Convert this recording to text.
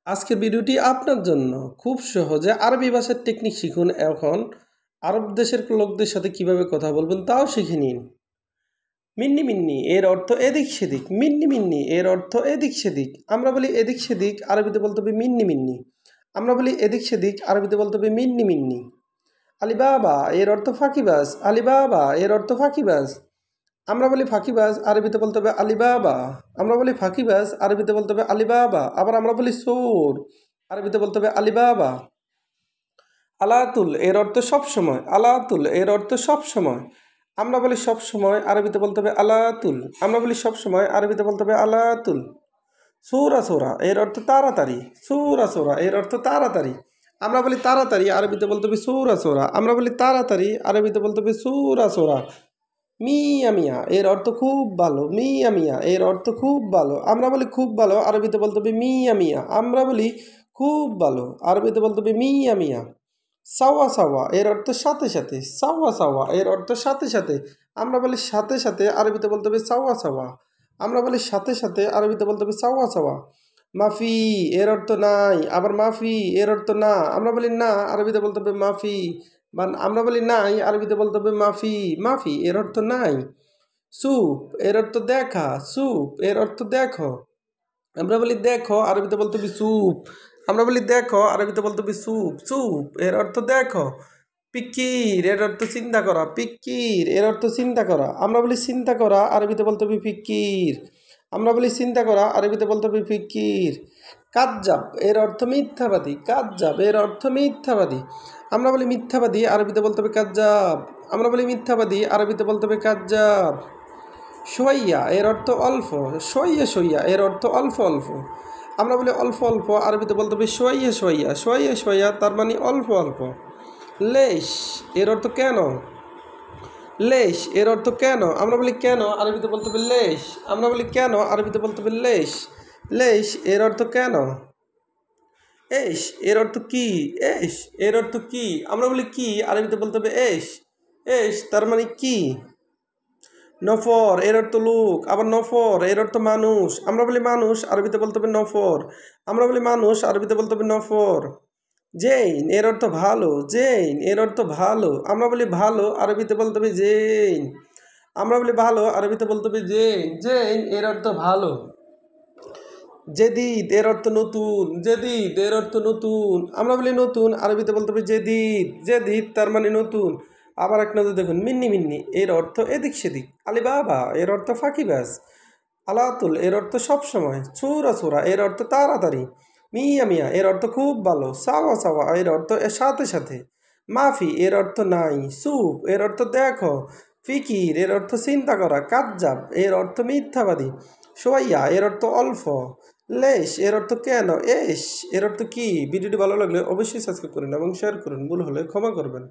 আজকের ভিডিওটি আপনার জন্য। খুব সহজে আরবি ভাষার টেকনিক শিখুন। এখন আরব দেশের লোকদের সাথে কিভাবে কথা বলবেন তাও শিখে নিন। মিন্নি মিন্নি এর অর্থ এদিক সেদিক। মিন্নি মিন্নি এর অর্থ এদিক সেদিক। আমরা বলি এদিক সেদিক, আরবিতে বলতে হবে মিন্নি মিন্নি। আমরা বলি এদিক সেদিক, আরবিতে বলতে হবে মিন্নি মিন্নি। আলিবাবা এর অর্থ ফাঁকিবাজ। আলিবাবা এর অর্থ ফাঁকিবাজ। আমরা বলি ফাঁকিবাজ, আরবিতে বলতে হবে আলিবাবা। আমরা বলি ফাঁকিবাজ, আরবিতে বলতে হবে আলিবাবা। আবার আমরা বলি চোর, আরবিতে বলতে হবে আলিবাবা। আলাতুল এর অর্থ সবসময়। আলাতুল এর অর্থ সবসময়। আমরা বলি সবসময়, আরবিতে বলতে হবে আলাতুল। আমরা বলি সবসময়, আরবিতে বলতে হবে আলাতুল। সৌরা সোরা এর অর্থ তাড়াতাড়ি। সৌরা সোরা এর অর্থ তাড়াতাড়ি। আমরা বলি তাড়াতাড়ি, আরবিতে বলতে হবে সৌরা সোরা। আমরা বলি তাড়াতাড়ি, আরবিতে বলতে হবে সৌরা সোরা। মিয়া মিয়া এর অর্থ খুব ভালো। মিয়া মিয়া এর অর্থ খুব ভালো। আমরা বলি খুব ভালো, আরবিতে বলতে হবে মিয়া মিয়া। আমরা বলি খুব ভালো, আরবিতে বলতে হবে মিয়া মিয়া। সাওয়া সাওয়া এর অর্থ সাথে সাথে। সাওয়া সাওয়া এর অর্থ সাথে সাথে। আমরা বলি সাথে সাথে, আরবিতে বলতে হবে সাওয়া সাওয়া। আমরা বলি সাথে সাথে, আরবিতে বলতে হবে সাওয়া সাওয়া। মাফি এর অর্থ নাই। আবার মাফি এর অর্থ না। আমরা বলি না, আরবিতে বলতে হবে মাফি। বা আমরা বলি নাই, আরবিতে বলতে হবে মাফি। মাফি এর অর্থ নাই। সুপ এর অর্থ দেখা। সুপ এর অর্থ দেখো। আমরা বলি দেখো, আরবিতে বলতে হবে সুপ। আমরা বলি দেখো, আরবিতে বলতে হবে সুপ। সুপ এর অর্থ দেখো। পিকির এর অর্থ চিন্তা করা। পিকির এর অর্থ চিন্তা করা। আমরা বলি চিন্তা করা, আরবিতে বলতে হবে ফিকির। আমরা বলি চিন্তা করা, আরবিতে বলতে হবে ফিকির। কাজ্জাব এর অর্থ মিথ্যাবাদী। কাজ্জাব এর অর্থ মিথ্যাবাদী। আমরা বলি মিথ্যাবাদী, আরবিতে বলতে হবে কাজ্জাব। আমরা বলি মিথ্যাবাদী, আরবিতে বলতে হবে কাজ্জাব। সইয়া এর অর্থ অল্প। সইয়া সইয়া এর অর্থ অল্প অল্প। আমরা বলি অল্প অল্প, আরবিতে বলতে হবে সইয়া সইয়া। সইয়া সইয়া তার মানে অল্প অল্প। লেশ এর অর্থ কেন। লেশ এর অর্থ কেন। আমরা বলি কেন, আরবিতে বলতে হবে লেশ। আমরা বলি কেন, আরবিতে বলতে হবে লেশ। লেশ এর অর্থ কেন। এস এর অর্থ কি। এস এর অর্থ কি। আমরা বলি কি, আরবিতে বলতে হবে এস। এস তার মানে কি। নফর এর অর্থ লোক। আবার নফর এর অর্থ মানুষ। আমরা বলি মানুষ, আরবিতে বলতে হবে নফর। আমরা বলি মানুষ, আরবিতে বলতে হবে নফর। জেইন এর অর্থ ভালো। জেইন এর অর্থ ভালো। আমরা বলি ভালো, আরবিতে বলতে হবে জেইন। আমরা বলি ভালো, আরবিতে বলতে হবে জেইন। জেইন এর অর্থ ভালো। জেদিদ এর অর্থ নতুন। জেদিদ এর অর্থ নতুন। আমরা বলি নতুন, আরবিতে বলতে হবে জেদিদ। জেদিদ তার মানে নতুন। আবার এক নজর দেখুন, মিন্নি মিন্নি এর অর্থ এদিক সেদিক। আলিবাবা এর অর্থ ফাঁকিবাজ। আলাতুল এর অর্থ সবসময়। ছোরা ছোরা এর অর্থ তাড়াতাড়ি। মিয়া মিয়া এর অর্থ খুব ভালো। সাওয়া সাওয়া এর অর্থ এর সাথে সাথে। মাফি এর অর্থ নাই। সুপ এর অর্থ দেখো। ফিকির এর অর্থ চিন্তা করা। কাজ্জাব এর অর্থ মিথ্যাবাদী। সোয়াইয়া এর অর্থ অল্প। লেশ এর অর্থ কেন। এস এর অর্থ কি। ভিডিওটি ভালো লাগলে অবশ্যই সাবস্ক্রাইব করুন এবং শেয়ার করুন। ভুল হলে ক্ষমা করবেন।